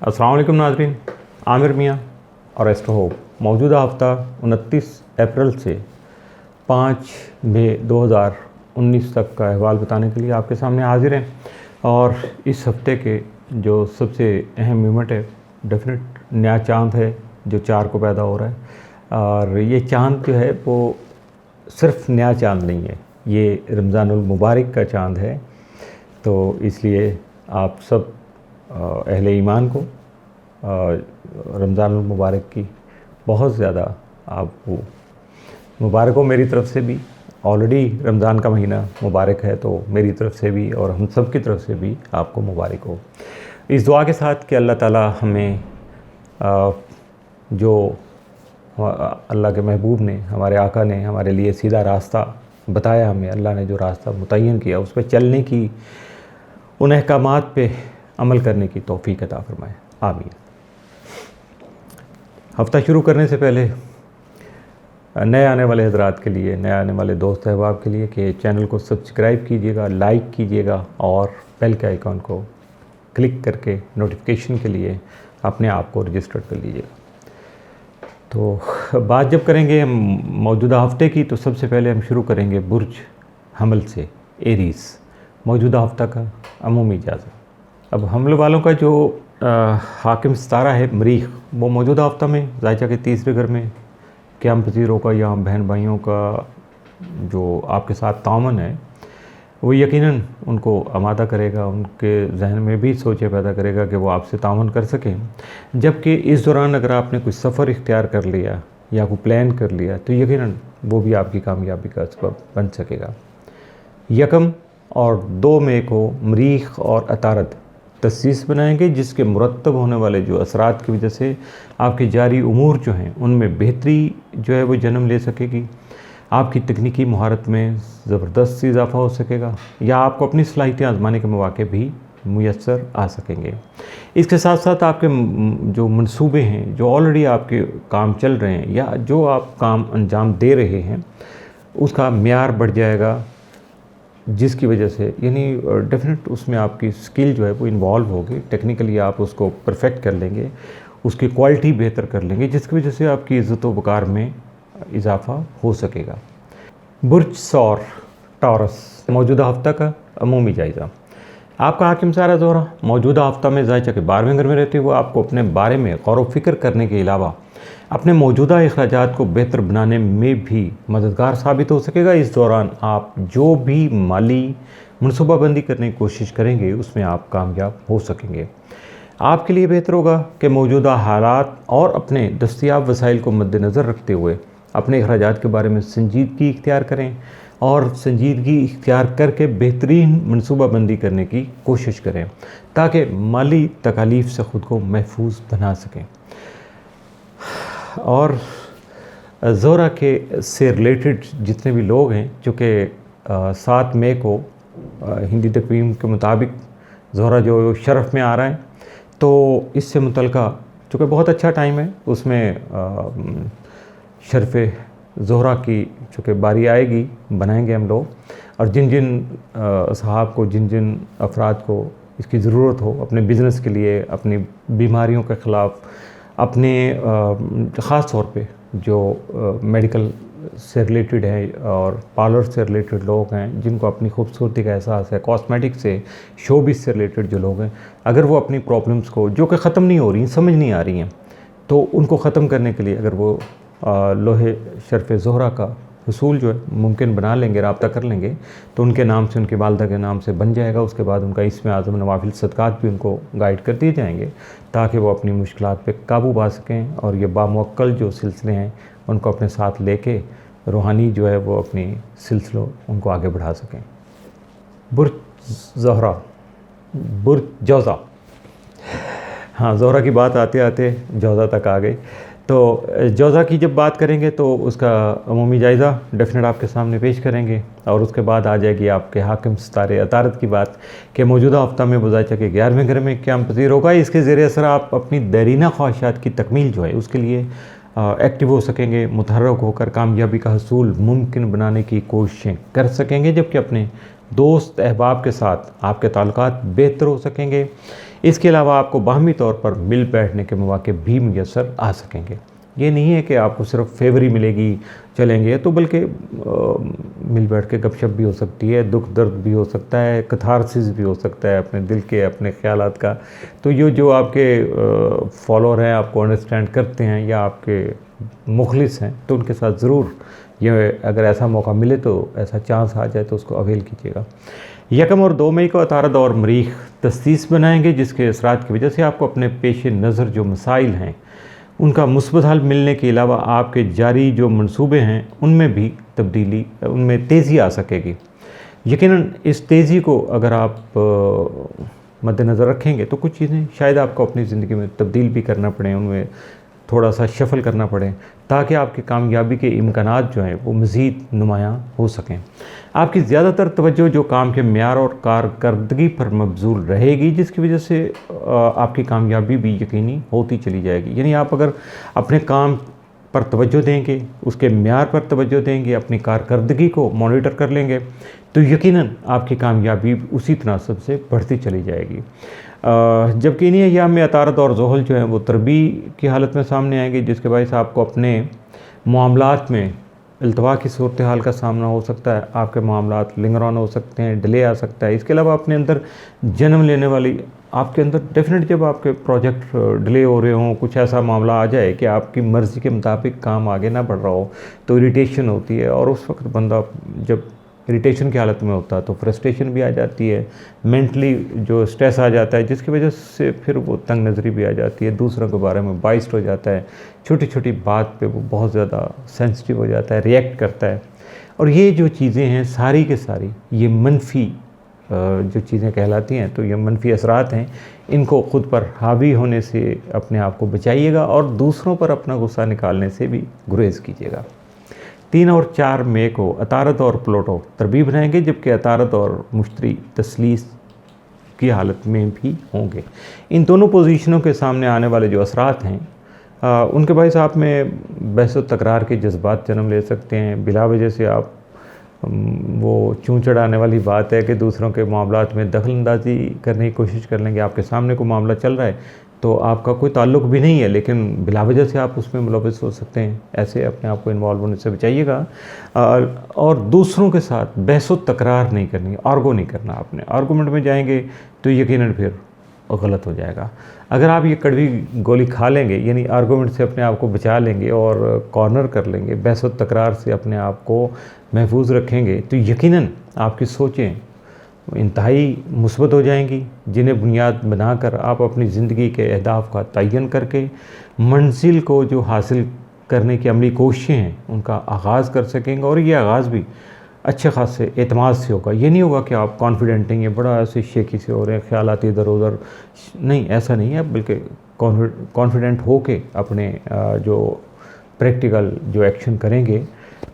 अस्सलाम वालेकुम नाज़रीन, आमिर मियाँ और एस्ट्रो होप मौजूदा हफ़्ता 29 अप्रैल से 5 मई 2019 तक का अहवाल बताने के लिए आपके सामने हाजिर हैं। और इस हफ्ते के जो सबसे अहम इवेंट है, डेफिनेट नया चांद है जो 4 को पैदा हो रहा है। और ये चांद जो है वो सिर्फ नया चांद नहीं है, ये रमज़ानुल मुबारक का चांद है। तो इसलिए आप सब अहले ईमान को रमज़ानुल मुबारक की बहुत ज़्यादा आपको मुबारक हो। मेरी तरफ से भी ऑलरेडी रमज़ान का महीना मुबारक है, तो मेरी तरफ से भी और हम सब की तरफ से भी आपको मुबारक हो। इस दुआ के साथ कि अल्लाह ताला हमें जो अल्लाह के महबूब ने, हमारे आका ने हमारे लिए सीधा रास्ता बताया, हमें अल्लाह ने जो रास्ता मुतय्यन किया उस पर चलने की, उन अहकामात पे अमल करने की तौफीक अता फरमाए, आमीन। हफ़्ता शुरू करने से पहले नए आने वाले हज़रात के लिए, नए आने वाले दोस्त अहबाब के लिए कि चैनल को सब्सक्राइब कीजिएगा, लाइक कीजिएगा और बेल के आइकॉन को क्लिक करके नोटिफिकेशन के लिए अपने आप को रजिस्टर्ड कर लीजिएगा। तो बात जब करेंगे हम मौजूदा हफ़्ते की, तो सबसे पहले हम शुरू करेंगे बुर्ज हमल से, एरीज़, मौजूदा हफ़्ता का अमूमी जायज़ा। अब हमल वालों का जो हाकिम सितारा है मरीख, वो मौजूदा हफ़्ता में ज़ायचा के तीसरे घर में क़याम पज़ीरों का या बहन भाइयों का जो आपके साथ तामन है वो यकीनन उनको आमादा करेगा, उनके जहन में भी सोचे पैदा करेगा कि वो आपसे तामन कर सकें। जबकि इस दौरान अगर आपने कोई सफ़र इख्तियार कर लिया या कोई प्लान कर लिया तो यकीनन वो भी आपकी कामयाबी का सबब बन सकेगा। 1 और 2 मई को मरीख और अतारद तसीस बनाएंगे, जिसके मुरतब होने वाले जो असरात की वजह से आपके जारी उमूर जो हैं उनमें बेहतरी जो है वो जन्म ले सकेगी। आपकी तकनीकी महारत में ज़बरदस्त इजाफ़ा हो सकेगा या आपको अपनी सलाहियतें आजमाने के मौके भी मुयस्सर आ सकेंगे। इसके साथ साथ आपके जो मंसूबे हैं, जो ऑलरेडी आपके काम चल रहे हैं या जो आप काम अंजाम दे रहे हैं, उसका म्यार बढ़ जाएगा, जिसकी वजह से यानी डेफिनेट उसमें आपकी स्किल जो है वो इन्वॉल्व होगी। टेक्निकली आप उसको परफेक्ट कर लेंगे, उसकी क्वालिटी बेहतर कर लेंगे, जिसकी वजह से आपकी इज़्ज़त व वक़ार में इजाफ़ा हो सकेगा। बुर्ज सौर टॉरस, मौजूदा हफ़्ता का अमूमी जायज़ा। आपका हाकिम सारा ज़ोहरा मौजूदा हफ़्ता में ज़ायचा के 12वें घर में रहते हुए आपको अपने बारे में गौर व फिक्र करने के अलावा अपने मौजूदा अखराजात को बेहतर बनाने में भी मददगार साबित हो सकेगा। इस दौरान आप जो भी माली मनसूबाबंदी करने की कोशिश करेंगे उसमें आप कामयाब हो सकेंगे। आपके लिए बेहतर होगा कि मौजूदा हालात और अपने दस्तयाब वसाइल को मद्देनज़र रखते हुए अपने अखराजात के बारे में संजीदगी इख्तियार करें और संजीदगी इख्तियार करके बेहतरीन मनसूबाबंदी करने की कोशिश करें ताकि माली तकालीफ से ख़ुद को महफूज बना सकें। और ज़ोहरा के से रिलेटेड जितने भी लोग हैं, चूँकि 7 मई को हिंदी तकवीम के मुताबिक ज़ोहरा जो शरफ़ में आ रहा है, तो इससे मुतल्लिक़ा चूँकि बहुत अच्छा टाइम है, उसमें शरफ़ ज़ोहरा की चूँकि बारी आएगी बनाएंगे हम लोग। और जिन जिन असहाब को, जिन जिन अफराद को इसकी ज़रूरत हो अपने बिज़नेस के लिए, अपनी बीमारियों के ख़िलाफ़, अपने ख़ास तौर पे जो मेडिकल से रिलेटेड है और पार्लर से रिलेटेड लोग हैं, जिनको अपनी खूबसूरती का एहसास है, कॉस्मेटिक से, शोबिज़ से रिलेटेड जो लोग हैं, अगर वो अपनी प्रॉब्लम्स को जो कि ख़त्म नहीं हो रही, समझ नहीं आ रही हैं, तो उनको ख़त्म करने के लिए अगर वो लोहे शरफ़ ज़ोहरा का हुसूल जो है मुमकिन बना लेंगे, रब्ता कर लेंगे, तो उनके नाम से, उनके वालिदा के नाम से बन जाएगा। उसके बाद उनका इसमें आज़म नवाफिल सदक़ात भी उनको गाइड कर दिए जाएंगे ताकि वो अपनी मुश्किलात पे काबू पा सकें और ये बामुअक्कल जो सिलसिले हैं उनको अपने साथ लेके रूहानी जो है वो अपनी सिलसिलों उनको आगे बढ़ा सकें। बुर्ज ज़ोहरा, बुर्ज जौज़ा, हाँ, ज़ोहरा की बात आते आते जौज़ा तक आ गई। तो जौज़ा की जब बात करेंगे तो उसका अमूमी जायज़ा डेफिनेट आपके सामने पेश करेंगे और उसके बाद आ जाएगी आपके हाकिम सितारे अतारद की बात कि मौजूदा हफ़्ता में ज़ायचा के 11वें घर में क़याम पज़ीर होगा। इसके ज़ेर असर आप अपनी देरीना ख्वाहिशात की तकमील जो है उसके लिए एक्टिव हो सकेंगे, मुतहर्रिक होकर कामयाबी का हसूल मुमकिन बनाने की कोशिशें कर सकेंगे, जबकि अपने दोस्त अहबाब के साथ आपके ताल्लुकात बेहतर हो सकेंगे। इसके अलावा आपको बाहमी तौर पर मिल बैठने के मौके भी मुयस्सर आ सकेंगे। ये नहीं है कि आपको सिर्फ फेवर ही मिलेगी चलेंगे, तो बल्कि मिल बैठ के गपशप भी हो सकती है, दुख दर्द भी हो सकता है, कथारसिस भी हो सकता है अपने दिल के, अपने ख्यालात का। तो ये जो आपके फॉलोअर हैं, आपको अंडरस्टैंड करते हैं या आपके मुखलिस हैं, तो उनके साथ ज़रूर ये अगर ऐसा मौका मिले तो ऐसा चांस आ जाए तो उसको अवेल कीजिएगा। 1 और 2 मई को अतारद और मरीख तस्दीस बनाएंगे, जिसके असरात की वजह से आपको अपने पेश नज़र जो मसाइल हैं उनका मुस्बत हल मिलने के अलावा आपके जारी जो मंसूबे हैं उनमें भी तब्दीली, उनमें तेज़ी आ सकेगी। यकीनन इस तेज़ी को अगर आप मद्देनज़र रखेंगे तो कुछ चीज़ें शायद आपको अपनी ज़िंदगी में तब्दील भी करना पड़े, उनमें थोड़ा सा शफल करना पड़े, ताकि आपकी कामयाबी के इम्कानात जो हैं वो मज़ीद नुमायाँ हो सकें। आपकी ज़्यादातर तवज्जो जो काम के म्यार और कारकर्दगी पर मबज़ूल रहेगी, जिसकी वजह से आपकी कामयाबी भी यकीनी होती चली जाएगी। यानी आप अगर अपने काम पर तवज्जो देंगे, उसके म्यार पर तवज्जो देंगे, अपनी कारकर्दगी को मॉनिटर कर लेंगे, तो यकीनन आपकी कामयाबी उसी तनासब से बढ़ती चली जाएगी। जबकि इन्हीं अय्याम में अतारद और ज़ोहल जो हैं वो तरबी की हालत में सामने आएंगे, जिसके बायस आपको अपने मामलात में इल्तवा की सूरत हाल का सामना हो सकता है। आपके मामलात लिंगर ऑन हो सकते हैं, डिले आ सकता है। इसके अलावा अपने अंदर जन्म लेने वाली आपके अंदर डेफिनेट जब आपके प्रोजेक्ट डिले हो रहे हों, कुछ ऐसा मामला आ जाए कि आपकी मर्ज़ी के मुताबिक काम आगे ना बढ़ रहा हो, तो इरिटेशन होती है। और उस वक्त बंदा जब इरिटेशन की हालत में होता है तो फ्रस्ट्रेशन भी आ जाती है, मेंटली जो स्ट्रेस आ जाता है, जिसकी वजह से फिर वो तंग नज़री भी आ जाती है, दूसरों के बारे में बाइस्ड हो जाता है, छोटी छोटी बात पे वो बहुत ज़्यादा सेंसिटिव हो जाता है, रिएक्ट करता है। और ये जो चीज़ें हैं सारी के सारी ये मनफी जो चीज़ें कहलाती हैं, तो ये मनफी असरात हैं। इनको ख़ुद पर हावी होने से अपने आप को बचाइएगा और दूसरों पर अपना गुस्सा निकालने से भी गुरेज़ कीजिएगा। 3 और 4 मई को अतारद और प्लूटो तरबीब रहेंगे, जबकि अतारद और मुश्तरी तस्लीस की हालत में भी होंगे। इन दोनों पोजीशनों के सामने आने वाले जो असरात हैं उनके बायस आप में बहस व तकरार के जज्बात जन्म ले सकते हैं। बिला वजह से आप वो चूँ चढ़ाने वाली बात है कि दूसरों के मामलात में दखल अंदाज़ी करने की कोशिश कर लेंगे। आपके सामने कोई मामला चल रहा है तो आपका कोई ताल्लुक़ भी नहीं है, लेकिन बिला वजह से आप उसमें मुलविस हो सकते हैं। ऐसे अपने आप को इन्वॉल्व होने से बचाइएगा। और दूसरों के साथ बहस व तकरार नहीं करनी, आर्गो नहीं करना। आपने आर्गूमेंट में जाएंगे तो यकीनन फिर गलत हो जाएगा। अगर आप ये कड़वी गोली खा लेंगे, यानी आर्गूमेंट से अपने आप को बचा लेंगे और कॉर्नर कर लेंगे, बहस व तकरार से अपने आप को महफूज रखेंगे, तो यकीनन आपकी सोचें इंतहाई मुस्बत हो जाएंगी, जिन्हें बुनियाद बनाकर आप अपनी ज़िंदगी के अहदाफ का तयन करके मंजिल को जो हासिल करने की अमली कोशिशें हैं उनका आगाज़ कर सकेंगे। और ये आगाज़ भी अच्छे खासे एतमाद से होगा। ये नहीं होगा कि आप कॉन्फिडेंट नहीं है, बड़ा ऐसे शेकी से हो रहे हैं, ख्यालात इधर उधर, नहीं, ऐसा नहीं है। बल्कि कॉन्फिडेंट हो के अपने जो प्रैक्टिकल जो एक्शन करेंगे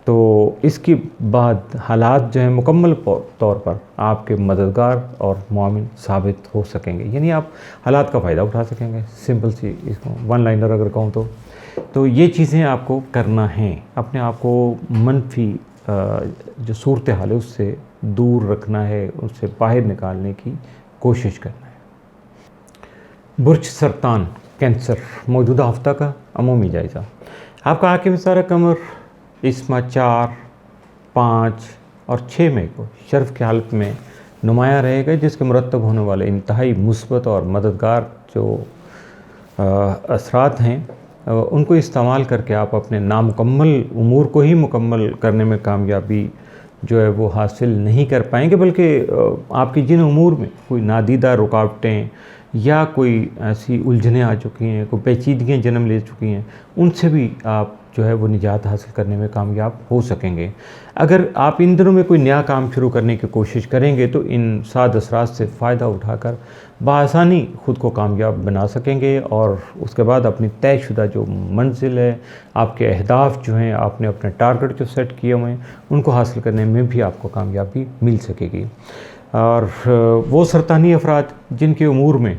तो इसके बाद हालात जो हैं मुकम्मल तौर पर आपके मददगार और मुआविन साबित हो सकेंगे। यानी आप हालात का फ़ायदा उठा सकेंगे। सिंपल सी इसको वन लाइनर अगर कहूँ तो ये चीज़ें आपको करना है। अपने आप को मनफी जो सूरत हाल है उससे दूर रखना है, उससे बाहर निकालने की कोशिश करना है। बुर्ज सरतान कैंसर मौजूदा हफ्ता का अमूमी जायज़ा। आपका हाकिम सारा कमर इस माह 4, 5 और 6 मई को शर्फ की हालत में नुमाया रहेगा, जिसके मुरतब होने वाले इंतहाई मुस्बत और मददगार जो असरात हैं उनको इस्तेमाल करके आप अपने नामुकम्मल उमूर को ही मुकम्मल करने में कामयाबी जो है वो हासिल नहीं कर पाएंगे, बल्कि आपकी जिन उमूर में कोई नादीदा रुकावटें या कोई ऐसी उलझनें आ चुकी हैं, कोई पेचीदगियाँ जन्म ले चुकी हैं, उनसे भी आप जो है वो निजात हासिल करने में कामयाब हो सकेंगे। अगर आप इन दिनों में कोई नया काम शुरू करने की कोशिश करेंगे तो इन साद असरात से फ़ायदा उठाकर बआसानी ख़ुद को कामयाब बना सकेंगे और उसके बाद अपनी तयशुदा जो मंजिल है, आपके अहदाफ जो हैं, आपने अपने टारगेट जो सेट किए हुए हैं, उनको हासिल करने में भी आपको कामयाबी मिल सकेगी। और वो सरतानी अफराद जिनके उमूर में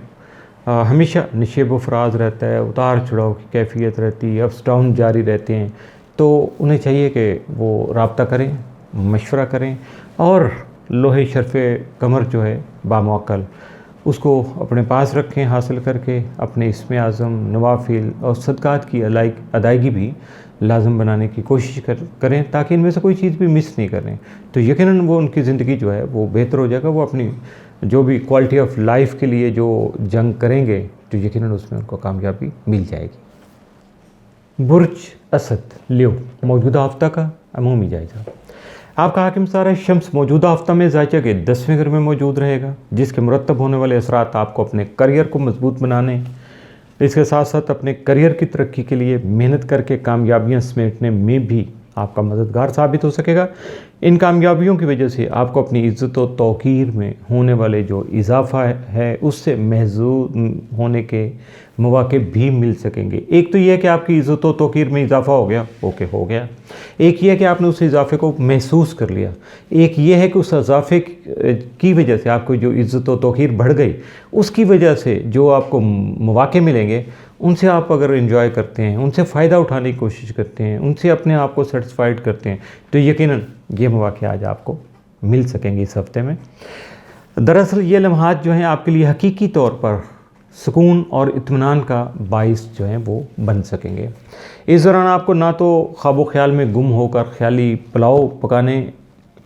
हमेशा नशेब फराज रहता है, उतार चढ़ाव की कैफियत रहती है, अप्स डाउन जारी रहते हैं, तो उन्हें चाहिए कि वो राब्ता करें, मशवरा करें और लोहे शरफ़े कमर जो है बामौक़ल उसको अपने पास रखें, हासिल करके अपने इसमें आज़म, नवाफिल और सदक़ात की अदायगी भी लाज़म बनाने की कोशिश करें, ताकि इनमें से कोई चीज़ भी मिस नहीं करें। तो यकीनन वो उनकी ज़िंदगी जो है वो बेहतर हो जाएगा। वो अपनी जो भी क्वालिटी ऑफ लाइफ के लिए जो जंग करेंगे तो यकीनन उसमें उनको कामयाबी मिल जाएगी। बुर्ज असद लियो, मौजूदा हफ्ता का अमूमी जायज़ा। आपका हाकिम सारा शम्स मौजूदा हफ्ता में ज़ायचा के 10वें घर में मौजूद रहेगा, जिसके मुरतब होने वाले असरात आपको अपने करियर को मजबूत बनाने, इसके साथ साथ अपने करियर की तरक्की के लिए मेहनत करके कामयाबियां समेटने में भी आपका मददगार साबित हो सकेगा। इन कामयाबियों की वजह से आपको अपनी इज़्ज़त और तौक़ीर में होने वाले जो इजाफ़ा है उससे महज़ूज़ होने के मौक़े भी मिल सकेंगे। एक तो यह है कि आपकी इज़्ज़त और तौक़ीर में इजाफ़ा हो गया, ओके हो गया। एक ये है कि आपने उस इजाफ़े को महसूस कर लिया। एक ये है कि उस इजाफ़े की वजह से आपको जो इज़्ज़त और तौक़ीर बढ़ गई, उसकी वजह से जो आपको मौक़े मिलेंगे उनसे आप अगर एंजॉय करते हैं, उनसे फ़ायदा उठाने की कोशिश करते हैं, उनसे अपने आप को सेटिस्फाइड करते हैं, तो यकीनन ये मौक़े आज आपको मिल सकेंगे इस हफ़्ते में। दरअसल ये लम्हात जो हैं आपके लिए हकीकी तौर पर सुकून और इत्मीनान का बाइस जो है वो बन सकेंगे। इस दौरान आपको ना तो ख्वाबो ख्याल में गुम होकर ख्याली पुलाव पकाने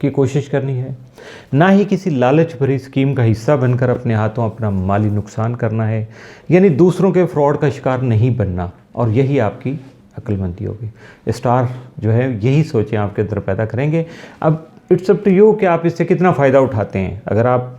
की कोशिश करनी है, ना ही किसी लालच भरी स्कीम का हिस्सा बनकर अपने हाथों अपना माली नुकसान करना है, यानी दूसरों के फ्रॉड का शिकार नहीं बनना। और यही आपकी अक्लमंदी होगी। स्टार जो है यही सोचें आपके अंदर पैदा करेंगे। अब इट्स अप टू यू कि आप इससे कितना फ़ायदा उठाते हैं। अगर आप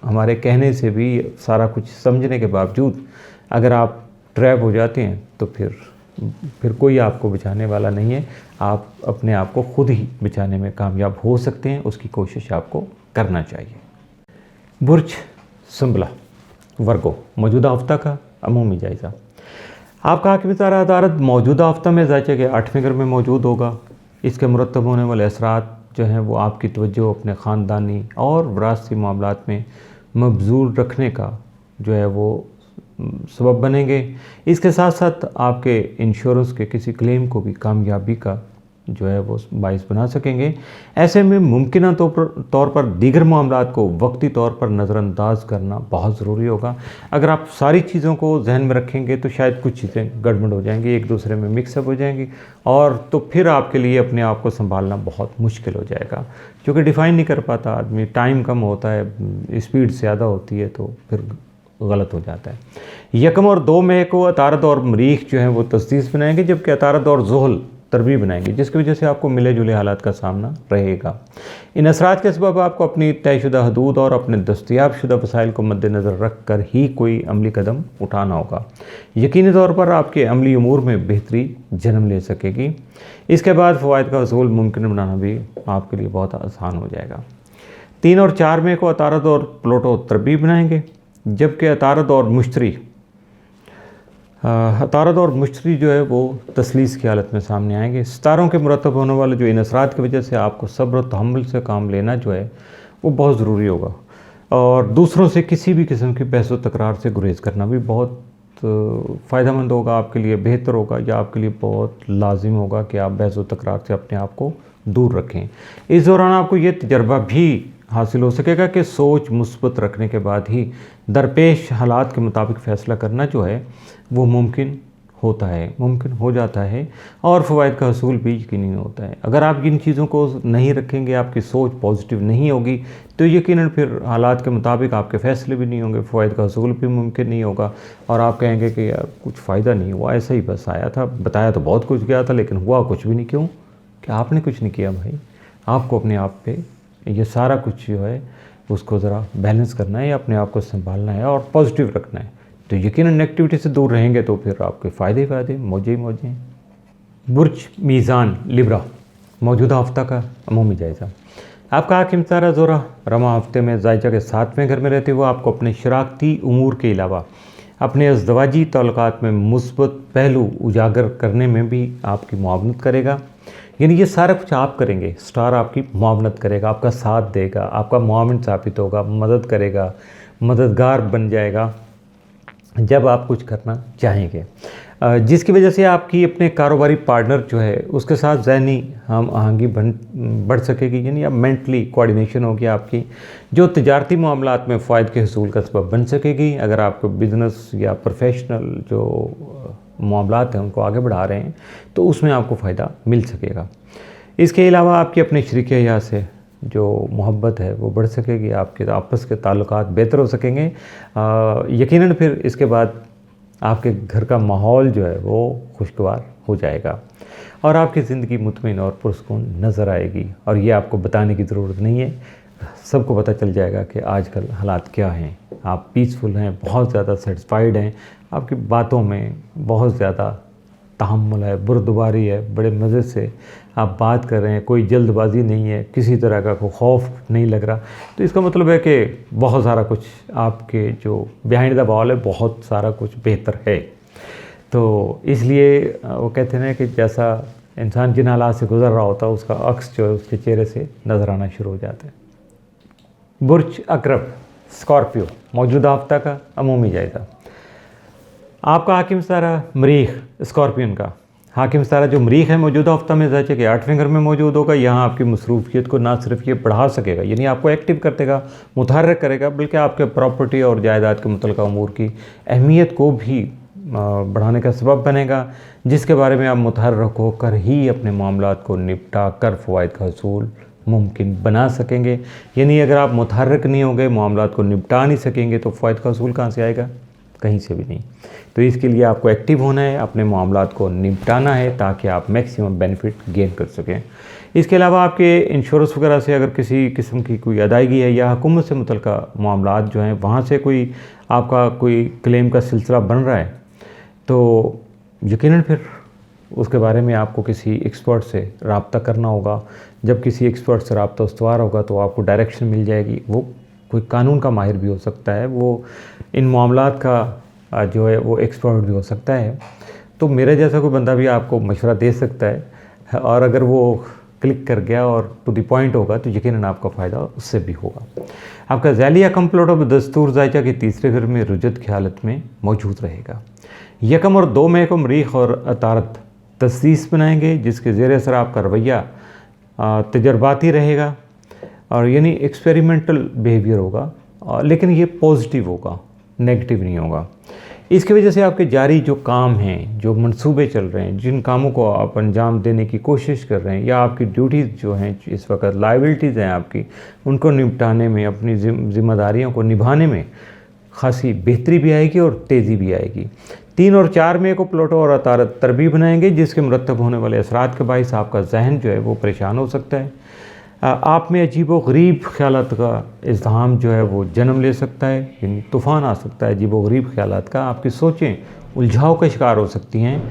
हमारे कहने से भी सारा कुछ समझने के बावजूद अगर आप ट्रैप हो जाते हैं तो फिर कोई आपको बचाने वाला नहीं है। आप अपने आप को खुद ही बचाने में कामयाब हो सकते हैं, उसकी कोशिश आपको करना चाहिए। बुर्ज संबला वर्गो, मौजूदा हफ्ता का अमूमी जायज़ा। आपका हाकिम सारा अदालत मौजूदा हफ्ता में ज़ायचे के 8वें घर में मौजूद होगा। इसके मुरतब होने वाले असरात जो हैं वो आपकी तवज्जो अपने ख़ानदानी और विरासती मामलात में मबजूल रखने का जो है वो सबब बनेंगे। इसके साथ साथ आपके इंश्योरेंस के किसी क्लेम को भी कामयाबी का जो है वो बाइस बना सकेंगे। ऐसे में मुमकिन तौर पर दीगर मामलात को वक्ती तौर पर नज़रअंदाज करना बहुत ज़रूरी होगा। अगर आप सारी चीज़ों को जहन में रखेंगे तो शायद कुछ चीज़ें गड़बड़ हो जाएंगी, एक दूसरे में मिक्सअप हो जाएंगी, और तो फिर आपके लिए अपने आप को संभालना बहुत मुश्किल हो जाएगा, क्योंकि डिफ़ाइन नहीं कर पाता आदमी। टाइम कम होता है, स्पीड ज़्यादा होती है, तो फिर गलत हो जाता है। यकम और 2 मई को अतारद और मरीख जो है वो तस्दीस बनाएंगे, जबकि अतारद और ज़ुहल तरबी बनाएंगे, जिसकी वजह से आपको मिले जुले हालात का सामना रहेगा। इन असरात के सबब आपको अपनी तयशुदा हदूद और अपने दस्तयाब शुदा वसाइल को मद्देनज़र रख कर ही कोई अमली कदम उठाना होगा। यकीनी तौर पर आपके अमली उमूर में बेहतरी जन्म ले सकेगी। इसके बाद फ़वाइद का हसूल मुमकिन बनाना भी आपके लिए बहुत आसान हो जाएगा। 3 और 4 मई को अतारद और प्लूटो तरबी बनाएंगे, जबकि अतारद और मुश्तरी जो है वो तसलीस की हालत में सामने आएंगे। सितारों के मुरतब होने वाले जो इन असरात की वजह से आपको सब्र और तहम्मुल से काम लेना जो है वो बहुत ज़रूरी होगा, और दूसरों से किसी भी किस्म की बहस व तकरार से गुरेज करना भी बहुत फ़ायदेमंद होगा, आपके लिए बेहतर होगा, या आपके लिए बहुत लाजिम होगा कि आप बहस व तकरार से अपने आप को दूर रखें। इस दौरान आपको ये तजर्बा भी हासिल हो सकेगा कि सोच मुस्बत रखने के बाद ही दरपेश हालात के मुताबिक फ़ैसला करना जो है वो मुमकिन हो जाता है, और फ़वाइद का हसूल भी यकीनी होता है। अगर आप इन चीज़ों को नहीं रखेंगे, आपकी सोच पॉजिटिव नहीं होगी, तो यकीनन फिर हालात के मुताबिक आपके फ़ैसले भी नहीं होंगे, फ़वाइद का हसूल भी मुमकिन नहीं होगा, और आप कहेंगे कि यार कुछ फ़ायदा नहीं हुआ, ऐसा ही बस आया था, बताया तो बहुत कुछ गया था लेकिन हुआ कुछ भी नहीं। क्यों? कि आपने कुछ नहीं किया भाई। आपको अपने आप पे ये सारा कुछ जो है उसको ज़रा बैलेंस करना है, अपने आप को संभालना है और पॉजिटिव रखना है। तो यकीनन नेगेटिविटी से दूर रहेंगे तो फिर आपके फ़ायदे मौजे ही मौजे हैं। बुर्ज मीज़ान लिब्रा, मौजूदा हफ्ता का अमूमी जायज़ा। आपका हाकिम तारा ज़ोरा रमा हफ्ते में ज़ायजा के 7वें घर में रहते हुए आपको अपने शराकती उमूर के अलावा अपने अज़दवाजी ताल्लुकात में मुस्बत पहलू उजागर करने में भी आपकी मुआवनत करेगा। यानी ये सारा कुछ आप करेंगे, स्टार आपकी मुआवनत करेगा, आपका साथ देगा, आपका मुआविन साबित होगा, मदद करेगा, मददगार बन जाएगा जब आप कुछ करना चाहेंगे। जिसकी वजह से आपकी अपने कारोबारी पार्टनर जो है उसके साथ ज़हनी हम आहंगी बढ़ सकेगी, यानी अब मेंटली कोऑर्डिनेशन होगी आपकी, जो तिजारती मामलात में फ़ायदे के हसूल का सबब बन सकेगी। अगर आपको बिज़नेस या प्रोफेशनल जो मामलात हैं उनको आगे बढ़ा रहे हैं तो उसमें आपको फ़ायदा मिल सकेगा। इसके अलावा आपके अपने शरीक हयात से जो मोहब्बत है वो बढ़ सकेगी, आपके आपस के ताल्लुकात बेहतर हो सकेंगे। यकीनन फिर इसके बाद आपके घर का माहौल जो है वो खुशगवार हो जाएगा और आपकी ज़िंदगी मुतमईन और पुरसकून नज़र आएगी। और ये आपको बताने की ज़रूरत नहीं है, सबको पता चल जाएगा कि आजकल हालात क्या हैं। आप पीसफुल हैं, बहुत ज़्यादा सेटिस्फाइड हैं, आपकी बातों में बहुत ज़्यादा तहम्मुल है, बुरदबारी है, बड़े मज़े से आप बात कर रहे हैं, कोई जल्दबाजी नहीं है, किसी तरह का कोई खौफ नहीं लग रहा। तो इसका मतलब है कि बहुत सारा कुछ आपके जो बिहाइंड द बॉल है बहुत सारा कुछ बेहतर है। तो इसलिए वो कहते हैं कि जैसा इंसान जिन हालात से गुज़र रहा होता है उसका अक्स जो है उसके चेहरे से नज़र आना शुरू हो जाता है। बुर्ज अकरब स्कॉर्पियो, मौजूदा हफ्ता का अमूमी जायज़ा। आपका हाकिम सितारा मरीख स्कॉर्पियन का हाकिम सितारा जो मरीख है मौजूदा हफ्ता में जैसे कि 8वें घर में मौजूद होगा। यहाँ आपकी मसरूफियत को ना सिर्फ ये बढ़ा सकेगा, यानी आपको एक्टिव कर देगा, मुतहर्रिक करेगा, बल्कि आपके प्रॉपर्टी और जायदाद के मुतल्लिक़ा उमूर की अहमियत को भी बढ़ाने का सबब बनेगा, जिसके बारे में आप मुतहर्रिक होकर ही अपने मामलात को निपटा कर फ़वाइद का हसूल मुमकिन बना सकेंगे। यानी अगर आप मुतहर्रिक नहीं होंगे, मामलात को निपटा नहीं सकेंगे तो फ़वाइद का हसूल कहाँ से आएगा? कहीं से भी नहीं। तो इसके लिए आपको एक्टिव होना है, अपने मामलात को निपटाना है ताकि आप मैक्सिमम बेनिफिट गेन कर सकें। इसके अलावा आपके इंश्योरेंस वगैरह से अगर किसी किस्म की कोई अदायगी है या हुकूमत से मुतल्लिक़ा मामलात जो हैं वहाँ से कोई आपका कोई क्लेम का सिलसिला बन रहा है तो यकीनन फिर उसके बारे में आपको किसी एक्सपर्ट से रब्ता करना होगा। जब किसी एक्सपर्ट से रब्ता उस्तवार होगा तो आपको डायरेक्शन मिल जाएगी। वो कोई कानून का माहिर भी हो सकता है, वो इन मामलात का जो है वो एक्सपर्ट भी हो सकता है। तो मेरे जैसा कोई बंदा भी आपको मशवरा दे सकता है और अगर वो क्लिक कर गया और टू द पॉइंट होगा तो यकीनन आपका फ़ायदा उससे भी होगा। आपका ज़ैलिया कंप्लोट ऑफ दस्तूर जायजा के तीसरे घर में रुजत की हालत में मौजूद रहेगा। 1 और 2 मई को मरीख और अतारत तस्दीस बनाएंगे, जिसके ज़ेर असर आपका रवैया तजर्बाती रहेगा और यानी एक्सपेरिमेंटल बिहेवियर होगा, लेकिन ये पॉजिटिव होगा, नेगेटिव नहीं होगा। इसकी वजह से आपके जारी जो काम हैं, जो मंसूबे चल रहे हैं, जिन कामों को आप अंजाम देने की कोशिश कर रहे हैं या आपकी ड्यूटीज़ जो हैं इस वक्त लायबिलिटीज़ हैं आपकी, उनको निपटाने में, अपनी ज़िम्मेदारियों को निभाने में खासी बेहतरी भी आएगी और तेज़ी भी आएगी। 3 और 4 मई को प्लूटो और अतारत तरबी बनाएंगे, जिसके मुरतब होने वाले असरात के बाइस आपका जहन जो है वो परेशान हो सकता है। आप में अजीब व गरीब ख्यालात का इज़्हाम जो है वो जन्म ले सकता है, यानी तूफ़ान आ सकता है अजीब व गरीब ख्यालात का। आपकी सोचें उलझाव का शिकार हो सकती हैं।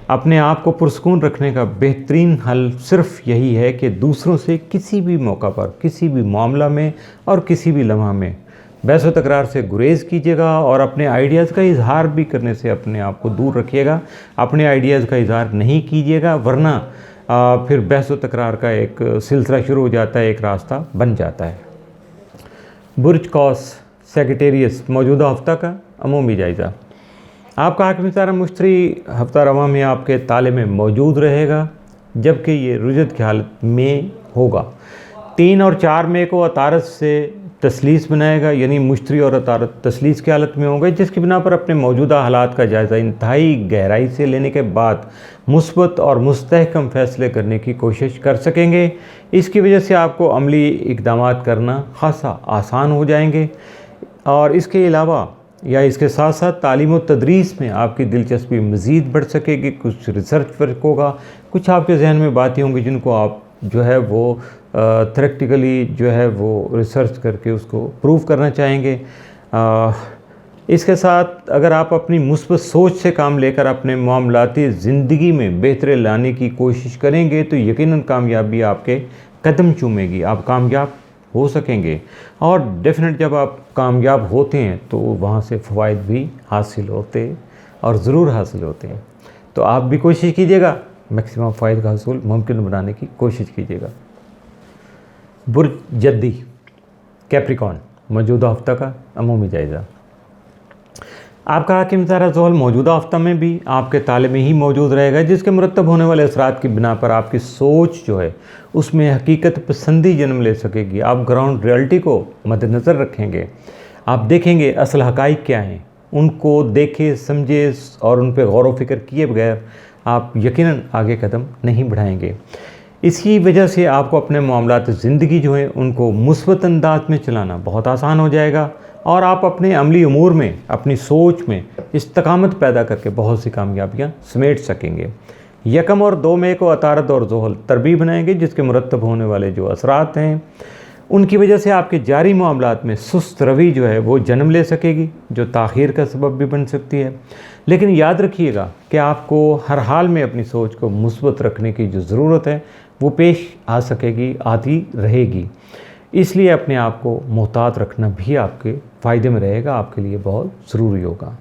अपने आप को पुरस्कून रखने का बेहतरीन हल सिर्फ यही है कि दूसरों से किसी भी मौका पर, किसी भी मामला में और किसी भी लम्हा में बहस व तकरार से गुरेज़ कीजिएगा और अपने आइडियाज़ का इजहार भी करने से अपने आप को दूर रखिएगा। अपने आइडियाज़ का इजहार नहीं कीजिएगा, वरना फिर बहस व तकरार का एक सिलसिला शुरू हो जाता है, एक रास्ता बन जाता है। बुर्ज कॉस सेक्रेटेरियस मौजूदा हफ्ता का अमूमी जायज़ा। आपका हाकिम सितारा मुश्तरी हफ्ता रवा में आपके ताले में मौजूद रहेगा, जबकि ये रुजत की हालत में होगा। 3 और 4 मई को अतारत से तसलीस बनाएगा, यानी मुश्तरी और अतारत तसलीस की हालत में होंगे, जिसकी बिना पर अपने मौजूदा हालात का जायज़ा इंतहाई गहराई से लेने के बाद मुस्बत और मुस्तहकम फ़ैसले करने की कोशिश कर सकेंगे। इसकी वजह से आपको अमली इक़दामात करना खासा आसान हो जाएंगे और इसके अलावा या इसके साथ साथ तालीम व तदरीस में आपकी दिलचस्पी मज़ीद बढ़ सकेगी। कुछ रिसर्च वर्क होगा, कुछ आपके जहन में बातें होंगी जिनको आप जो है वो थ्योरेटिकली जो है वो रिसर्च करके उसको प्रूव करना चाहेंगे। इसके साथ अगर आप अपनी मुस्बत सोच से काम लेकर अपने मामलाती ज़िंदगी में बेहतरी लाने की कोशिश करेंगे तो यकीनन कामयाबी आपके कदम चूमेगी, आप कामयाब हो सकेंगे। और डेफिनेट जब आप कामयाब होते हैं तो वहाँ से फ़वाइद भी हासिल होते और ज़रूर हासिल होते हैं। तो आप भी कोशिश कीजिएगा, मैक्सिमम फ़ायदे का हसूल मुमकिन बनाने की कोशिश कीजिएगा। बुर्ज जद्दी कैप्रिकॉन मौजूदा हफ्ता का अमूमी जायज़ा। आपका हाकिम तारा ज़ोहल मौजूदा हफ्ता में भी आपके ताले में ही मौजूद रहेगा, जिसके मुरतब होने वाले असरात की बिना पर आपकी सोच जो है उसमें हकीकत पसंदी जन्म ले सकेगी। आप ग्राउंड रियलिटी को मद्देनज़र रखेंगे, आप देखेंगे असल हक़ाइक़ क्या हैं, उनको देखे समझे और उन पर गौर व फिक्र किए बगैर आप यकीनन आगे कदम नहीं बढ़ाएंगे। इसकी वजह से आपको अपने मामलात ज़िंदगी जो हैं उनको मुस्बत अंदाज में चलाना बहुत आसान हो जाएगा और आप अपने अमली उमूर में, अपनी सोच में इस्तकामत पैदा करके बहुत सी कामयाबियाँ समेट सकेंगे। 1 और 2 मई को अतारद और ज़ोहल तरबीब बनाएंगे, जिसके मुरतब होने वाले जो असरात हैं उनकी वजह से आपके जारी मामलात में सुस्त रवि जो है वो जन्म ले सकेगी, जो ताख़ीर का सबब भी बन सकती है। लेकिन याद रखिएगा कि आपको हर हाल में अपनी सोच को मुस्बत रखने की जो ज़रूरत है वो पेश आ सकेगी, आती रहेगी। इसलिए अपने आप को मोहतात रखना भी आपके फ़ायदे में रहेगा, आपके लिए बहुत ज़रूरी होगा।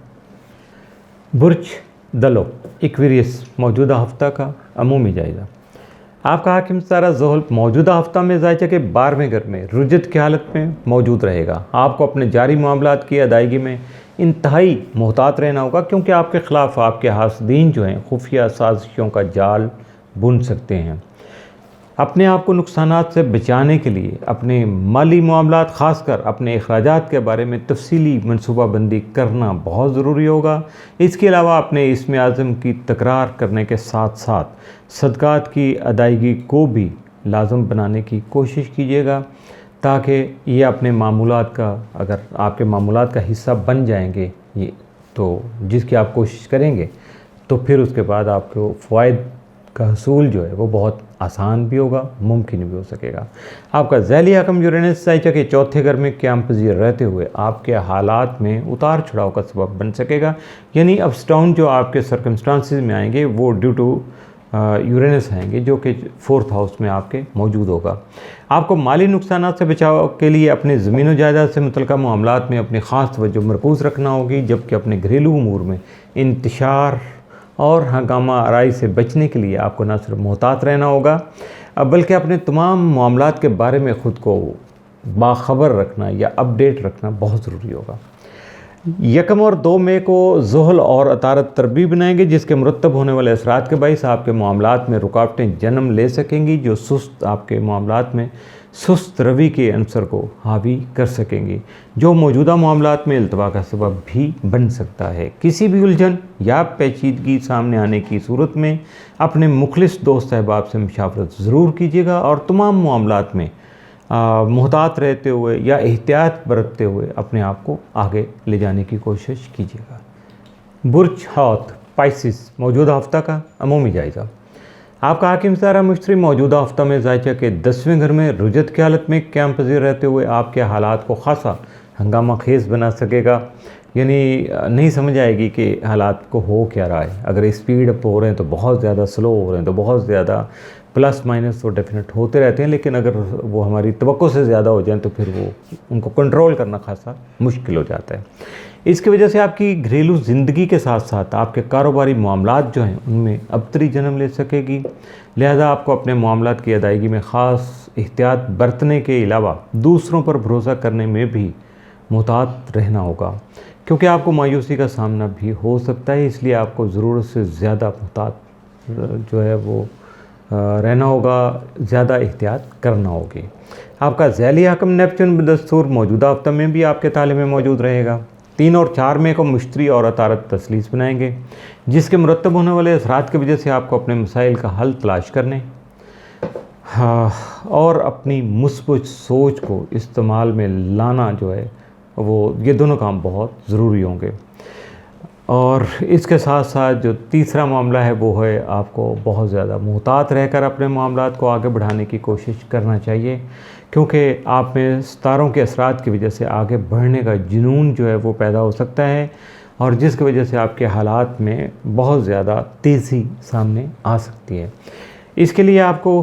बुर्ज दलो एक्वेरियस मौजूदा हफ्ता का अमूमी जायज़ा। आपका हाकिम तारा ज़ोहल मौजूदा हफ्ता में ज़ायचा के 12वें घर में रुजत की हालत में मौजूद रहेगा। आपको अपने जारी मामलात की अदायगी में इंतहाई मोहतात रहना होगा, क्योंकि आपके ख़िलाफ़ आपके हासदीन जो हैं खुफिया साजिशों का जाल बुन सकते हैं। अपने आप को नुकसानात से बचाने के लिए अपने माली मामलात, ख़ासकर अपने अखराजात के बारे में तफसीली मनसूबाबंदी करना बहुत ज़रूरी होगा। इसके अलावा अपने इस्म आज़म की तकरार करने के साथ साथ सदक़ात की अदायगी को भी लाज़म बनाने की कोशिश कीजिएगा, ताकि ये अपने मामूलात का, अगर आपके मामूलात का हिस्सा बन जाएंगे ये, तो जिसकी आप कोशिश करेंगे तो फिर उसके बाद आपको फ़वाइद का हसूल जो है वो बहुत आसान भी होगा, मुमकिन भी हो सकेगा। आपका ज़ैली हकम यूरेनस ज़ायचा के 4थे घर में क़याम पज़ीर रहते हुए आपके हालात में उतार चढ़ाव का सबब बन सकेगा, यानी अप्स डाउन जो आपके सर्कमस्टांसिस में आएंगे वो ड्यू टू यूरेनस आएंगे, जो कि 4th हाउस में आपके मौजूद होगा। आपको माली नुकसान से बचाव के लिए अपने ज़मीन व जायदाद से मुतल्लिक़ा मामलात में अपनी ख़ास तवज्जो मरकूज़ रखना होगी, जबकि अपने घरेलू उमूर में इंतशार और हंगामा आराई से बचने के लिए आपको न सिर्फ मोहतात रहना होगा, बल्कि अपने तमाम मामलात के बारे में ख़ुद को बाखबर रखना या अपडेट रखना बहुत ज़रूरी होगा। 1 और 2 मई को ज़ोहल और अतारद तरबीब बनाएंगे, जिसके मुरतब होने वाले असरात के बाइस आपके मामलात में रुकावटें जन्म ले सकेंगी, जो आपके मामलात में सुस्त रवि के अंसर को हावी कर सकेंगी, जो मौजूदा मामलात में इल्तवा का सबब भी बन सकता है। किसी भी उलझन या पेचीदगी सामने आने की सूरत में अपने मुखलिस दोस्त अहबाब से मुशावरत ज़रूर कीजिएगा और तमाम मामलात में मोहतात रहते हुए या एहतियात बरतते हुए अपने आप को आगे ले जाने की कोशिश कीजिएगा। बुर्ज हौत पाइसिस मौजूदा हफ्ता का अमूमी जायज़ा। आपका हाकिम तारा मुश्तरी मौजूदा हफ्ता में ज़ायचा के 10वें घर में रुजत की हालत में क़याम पज़ीर रहते हुए आपके हालात को ख़ासा हंगामा खेज़ बना सकेगा, यानी नहीं समझ आएगी कि हालात को हो क्या रहा है। अगर स्पीड अप हो रहे हैं तो बहुत ज़्यादा स्लो हो रहे हैं, तो बहुत ज़्यादा प्लस माइनस तो डेफिनेट होते रहते हैं, लेकिन अगर वो हमारी तवक्को से ज़्यादा हो जाएं तो फिर वो उनको कंट्रोल करना खासा मुश्किल हो जाता है। इसकी वजह से आपकी घरेलू ज़िंदगी के साथ साथ आपके कारोबारी मामलात जो हैं उनमें अबतरी जन्म ले सकेगी। लिहाजा आपको अपने मामलात की अदायगी में ख़ास एहतियात बरतने के अलावा दूसरों पर भरोसा करने में भी मुहतात रहना होगा, क्योंकि आपको मायूसी का सामना भी हो सकता है। इसलिए आपको ज़रूरत से ज़्यादा मुहतात जो है वो रहना होगा, ज़्यादा एहतियात करना होगी। आपका ज़ैली हकम नेपच्यून बदस्तूर मौजूदा हफ्ता में भी आपके ताले में मौजूद रहेगा। 3 और 4 मई को मुश्तरी और अतारद तसलीस बनाएंगे, जिसके मुरतब होने वाले असरात की वजह से आपको अपने मसाइल का हल तलाश करने और अपनी मुस्बत सोच को इस्तेमाल में लाना जो है वो, ये दोनों काम बहुत ज़रूरी होंगे। और इसके साथ साथ जो तीसरा मामला है वो है आपको बहुत ज़्यादा मुहतात रहकर अपने मामलात को आगे बढ़ाने की कोशिश करना चाहिए, क्योंकि आप में सितारों के असरात की वजह से आगे बढ़ने का जुनून जो है वो पैदा हो सकता है, और जिसकी वजह से आपके हालात में बहुत ज़्यादा तेज़ी सामने आ सकती है। इसके लिए आपको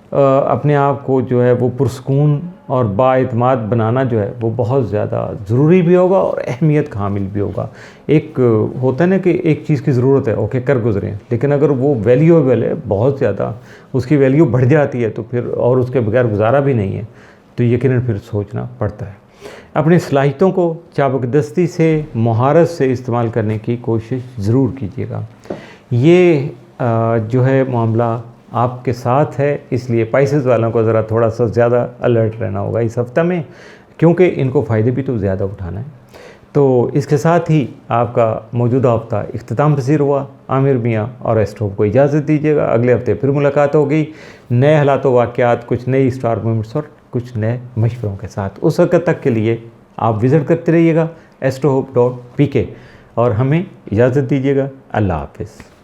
अपने आप को जो है वो पुरसकून और बाएतमाद बनाना जो है वो बहुत ज़्यादा ज़रूरी भी होगा और अहमियत का हामिल भी होगा। एक होता है ना कि एक चीज़ की ज़रूरत है, ओके कर गुजरें, लेकिन अगर वो वैल्यूएबल है, बहुत ज़्यादा उसकी वैल्यू बढ़ जाती है तो फिर और उसके बगैर गुजारा भी नहीं है, तो यकीनन फिर सोचना पड़ता है। अपनी सलाहियतों को चाबकदस्ती से, महारत से इस्तेमाल करने की कोशिश ज़रूर कीजिएगा। ये जो है मामला आपके साथ है, इसलिए पाइसेस वालों को ज़रा थोड़ा सा ज़्यादा अलर्ट रहना होगा इस हफ्ते में, क्योंकि इनको फ़ायदे भी तो ज़्यादा उठाना है। तो इसके साथ ही आपका मौजूदा हफ्ता इख्तिताम पसीर हुआ। आमिर मियाँ और एस्ट्रो को इजाज़त दीजिएगा। अगले हफ्ते फिर मुलाकात होगी नए हालात व वाक़यात, कुछ नई स्टार मूवमेंट्स और कुछ नए मशवरों के साथ। उस वक्त तक के लिए आप विज़िट करते रहिएगा astrohope.pk और हमें इजाज़त दीजिएगा। अल्लाह हाफ़िज़।